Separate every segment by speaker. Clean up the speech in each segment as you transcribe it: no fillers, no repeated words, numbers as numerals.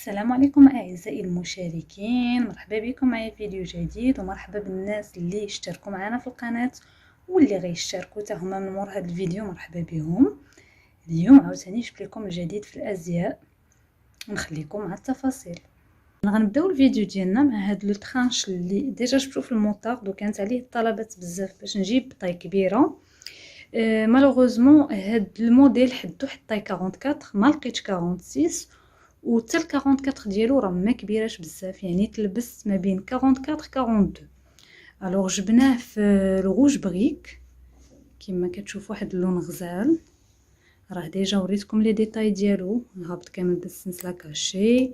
Speaker 1: السلام عليكم اعزائي المشاركين، مرحبا بكم معايا في فيديو جديد، ومرحبا بالناس اللي اشتركوا معنا في القناه واللي غيشتركوا حتى هما من مور هذا الفيديو. مرحبا بهم. اليوم عاوتاني جبت لكم الجديد في الازياء ونخليكم مع التفاصيل. غنبداو الفيديو ديالنا مع هذا لو ترانش اللي ديجا شفتو في الموطار، وكانت عليه طلبات بزاف باش نجيب طاي كبيره. مالوغوزمون هاد الموديل حدو حتى طاي 44 ما لقيتش 46، و حتى 44 ديالو راه ما كبيراش بزاف، يعني تلبس ما بين 44 42. الوغ جبناه في الغوج بريك كما كتشوفوا، واحد اللون غزال. راه ديجا وريتكم لي ديتاي ديالو، هابط كامل بالسلسله كاشي،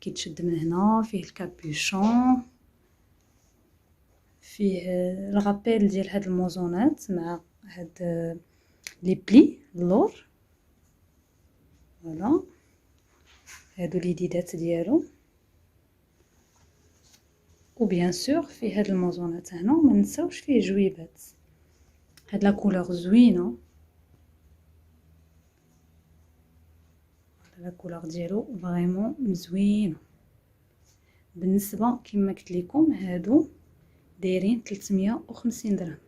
Speaker 1: كيتشد من هنا، فيه الكابيشون، فيه الغابيل ديال هاد الموزونات مع هاد لي بلي اللور. فوالا هادو اليديدات ديالو، وبيان سور فيه هاد الموزونات هنا، وما نساوش فيه جويبات. هاد لا كولور زوينه، لا كولور ديالو فريمون زوينه. بالنسبه كما قلت لكم هادو دايرين 350 درهم،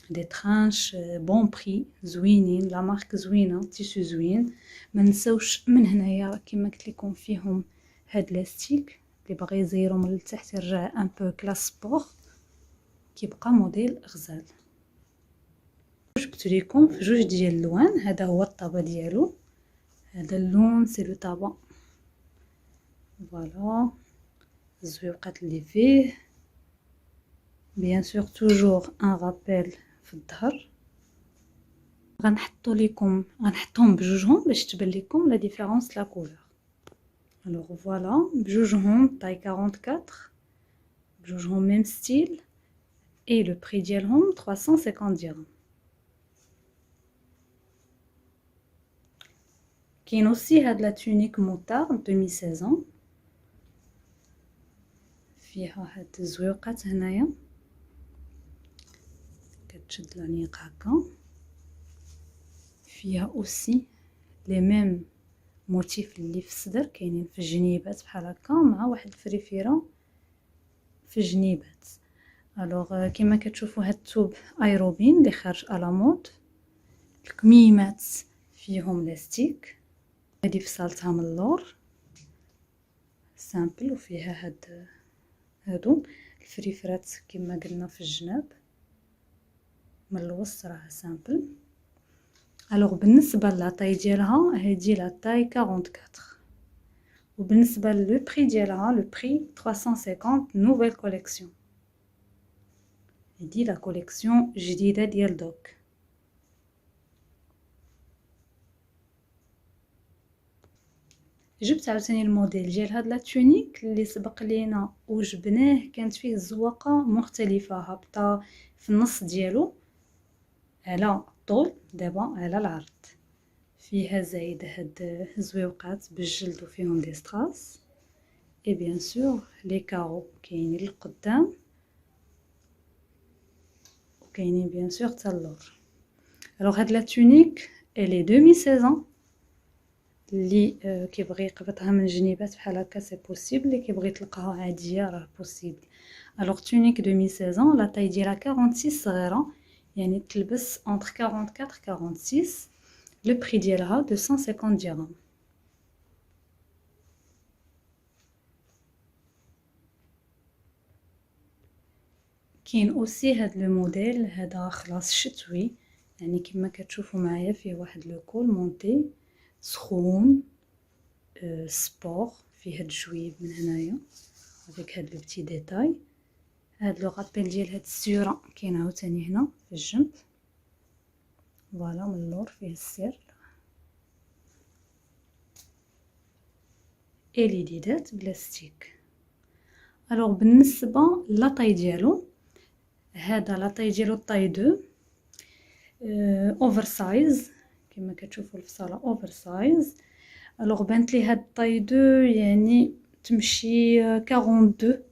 Speaker 1: دي ترانش بون بري زوينين، لا مارك زوينه، تيشو زوين. ما نساوش من هنايا كما قلت لكم فيهم هاد لاستيك اللي باغي يزيرو من التحت يرجع ان بو كلاس سبور، كيبقى موديل غزال. جبت لكم في جوج ديال اللوان، هذا هو الطابع ديالو، هذا اللون سي لو طابع. فوالا الزويقات اللي فيه بيان سور توجور ان رابيل في الظهر. غنحطهم بجوجهم باش تبان لكم لا ديفيرونس لا كولور. الوغ فوالا بجوجهم طاي 44، بجوجهم ميم ستيل، اي لو بري ديالهم 350 درهم. كاين اوسي هاد لا تونيك موطار دومي سيزون، فيها هاد الزويقات هنايا، كتشد العنيق هكا. فيها اوسي لي ميم موتيف اللي في الصدر كاينين في الجنيبات بحال هكا، مع واحد الفريفيره في الجنيبات. الوغ كما كتشوفوا هاد الثوب ايروبين اللي خارج على مود، الكميمات فيهم لاستيك، هادي فصلتها من اللور سامبل، وفيها هادو الفريفرات كما قلنا في الجناب، من الوسط راه سامبل. الوغ بالنسبه لاطاي ديالها هادي لا طاي 44، وبالنسبه لو بري ديالها لو بري 350 نوفيل كوليكسيون. هادي لا كوليكسيون جديده ديال دوك. جبت عاوتاني الموديل ديال هاد لا تونيك اللي سبق لينا وجبناه، كانت فيه الزواقه مختلفه، هابطه في النص ديالو على الطول، دابا على العرض. فيها زايد هاد الزويوقات بالجلد وفيهم دي ستراس، اي بيان سور لي كارو كاينين للقدام، وكاينين بيان سور حتى اللور. الوغ هاد لا تونيك الي دومي سيزون، اللي كيبغي يقبطها من جنيبات بحال هكا سي بوسيبل، اللي كيبغي يطلقها عاديه راه بوسيبل. الوغ تونيك دومي سيزون لا طاي ديالها 46 صغيره، يعني تلبس انتر 44 46. لو بري ديالها 250 درهم. كاين اوسي هاد لو موديل، هذا خلاص شتوي، يعني كما كتشوفوا معايا فيه واحد لو كول مونتي سخون سبور، فيه هاد الجويب من هنايا افيك هاد لو بتي ديتاي. هاد لو غابيل ديال هاد السيوره كاين عاوتاني هنا في الجنب. فوالا من اللور فيه السير اي ليديدات بلاستيك. الوغ بالنسبه لاطاي ديالو، هذا لاطاي ديالو طاي 2 اوفر سايز، كما كتشوفوا الفصاله اوفر سايز. الوغ بانت لي هاد طاي 2 يعني تمشي 42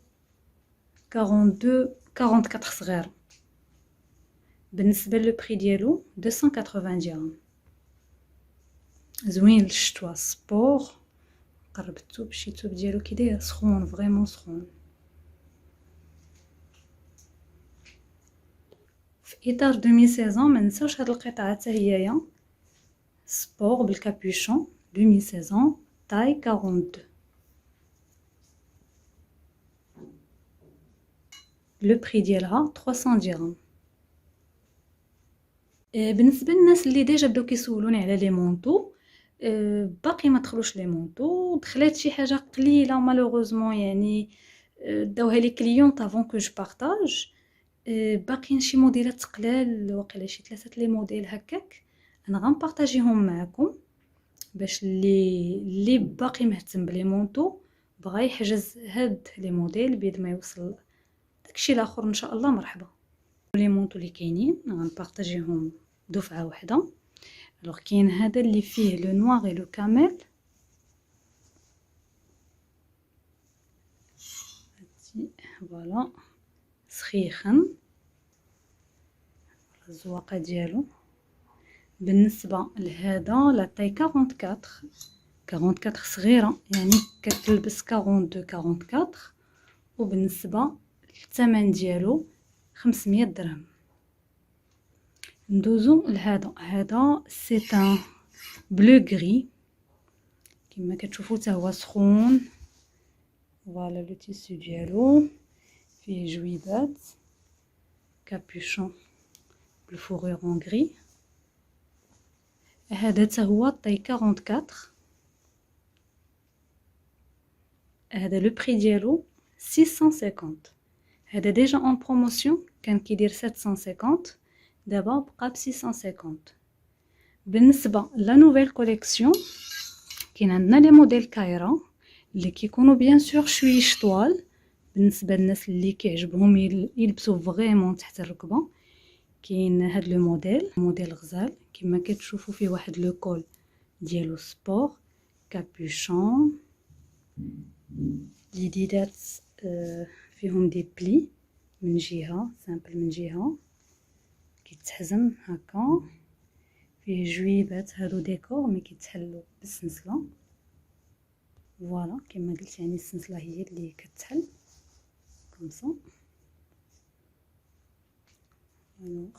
Speaker 1: 44 صغيره. بالنسبه لو بري ديالو 280 درهم. زوين للشتوى سبور، قرب الثوب، شي الثوب ديالو كي داير سخون فريمون سخون. في اطار دومي سيزون ما نساوش هاد القطعه حتى هيايا سبور بالكابيشون دومي سيزون تاي 42. لو بري ديالها 300 درهم. بالنسبه للناس اللي ديجا بداو كيسولوني على لي مونطو، باقي ما دخلوش لي مونطو، دخلات شي حاجه قليله مالوغوزمون يعني داوها لي كليونط افون كو جو بارطاج. باقيين شي موديلات قلال، واقيلا شي 3 لي موديل هكاك، انا غنبارطاجيهم معكم باش اللي باقي مهتم بلي مونطو بغا يحجز هاد لي موديل بيد ما يوصل داكشي الاخر ان شاء الله مرحبا. لي مونطو اللي كاينين غنبارطاجيهم دفعه واحده. الوغ كاين هذا اللي فيه لو نوار اي لو كامل، فوالا سخيخن الزواقه ديالو. بالنسبه لهذا لا تاي 44 صغيره يعني كتلبس 42 44. وبالنسبه للثمن ديالو 500 درهم. ندوزو لهذا، هذا سي ان بلو غري كما كتشوفوا حتى هو سخون. فوالا لو تيسو ديالو فيه جويبات، كابيشون بالفورير اون غري. هذا حتى هو طاي 44. هذا لو بري ديالو 650. هذا ديجا اون بروموسيون كان كيدير 750، دابا بقى ب 650. بالنسبه لا نوفيل كوليكسيون كاين عندنا لي موديل كايرا اللي كيكونوا بيان سور شويش طوال بالنسبه للناس اللي كيعجبهم يلبسوا فريمون تحت الركبه. كاين هاد لو موديل غزال كما كتشوفوا، فيه واحد لو كول ديالو سبور، كابيشون، جديدات فيهم دي بلي من جهه سامبل من جهه كيتحزم هكا، فيه جويبات هادو ديكور مي كيتحلوا بالسنسله. فوالا كما قلت يعني السنسله هي اللي كتحل كومسا.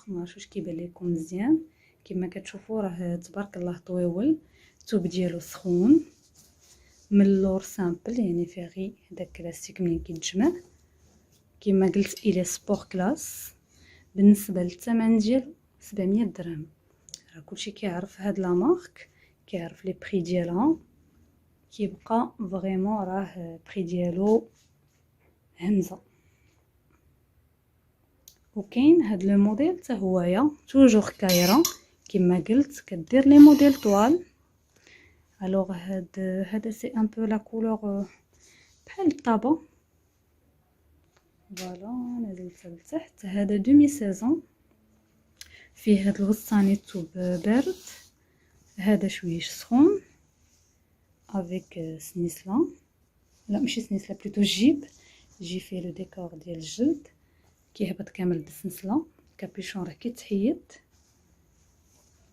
Speaker 1: ما عرفتش واش كيبان لكم مزيان. كما كتشوفوا راه تبارك الله طويول، الثوب ديالو سخون من اللور سامبل يعني فيه غير داك كلاستيك منين كيتجمع. كما قلت الى سبور كلاس. بالنسبه للثمن ديالو 700 درهم. راه كلشي كيعرف هاد لا مارك، كيعرف لي بري ديالها، كيبقى فريمون راه بري ديالو همزه. وكاين هاد لو موديل حتى هويا توجور كايرا كما قلت كدير لي موديل طوال. الوغ هذا سي ان بو لا كولور بحال الطابا. فوالا نزلت لتحت. هذا دومي سيزون فيه هاد الغصاني الثوب بارد، هذا شويش سخون افيك سنيسلا، لا ماشي سنيسلا بلوتو جيب فيه لو ديكور ديال الجلد كيهبط كامل بالسنسله. الكابيشون راه كيتحيد.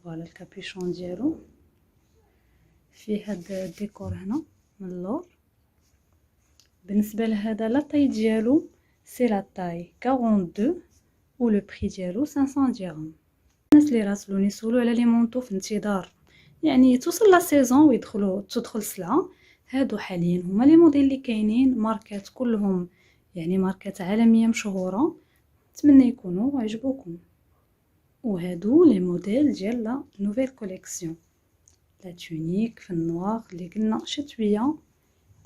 Speaker 1: فوالا الكابيشون ديالو فيه هاد الديكور هنا من اللور. بالنسبه لهذا لا طاي ديالو سي لا طاي 42 و لو بري ديالو 500 درهم. الناس اللي راسلوني سولوا على لي مونطو في انتظار يعني توصل لا سيزون ويدخلوا تدخل السلعه، هادو حاليا هما لي موديل اللي كاينين، ماركات كلهم يعني ماركات عالميه مشهوره، نتمنى يكونوا عجبوكم. وهادو لي موديل ديال لا نوفيل كوليكسيون، لا تونيك في النوار اللي قلنا شتويه،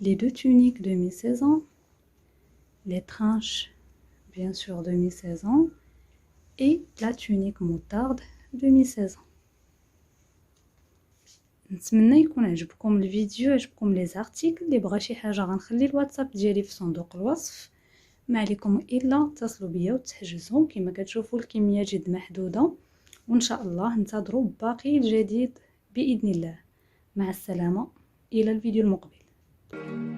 Speaker 1: لي دو تونيك دومي سيزون، لي ترانش بيان سور دومي سيزون اي لا تونيك موطارد دومي سيزون. نتمنى يكون عجبكم الفيديو، عجبكم لي زارتيكل. اللي بغى شي حاجه غنخلي الواتساب ديالي في صندوق الوصف، ما عليكم الا اتصلوا بيا وتحجزوا. كما كتشوفوا الكميه جد محدوده، وان شاء الله انتظروا باقي الجديد باذن الله. مع السلامه الى الفيديو المقبل.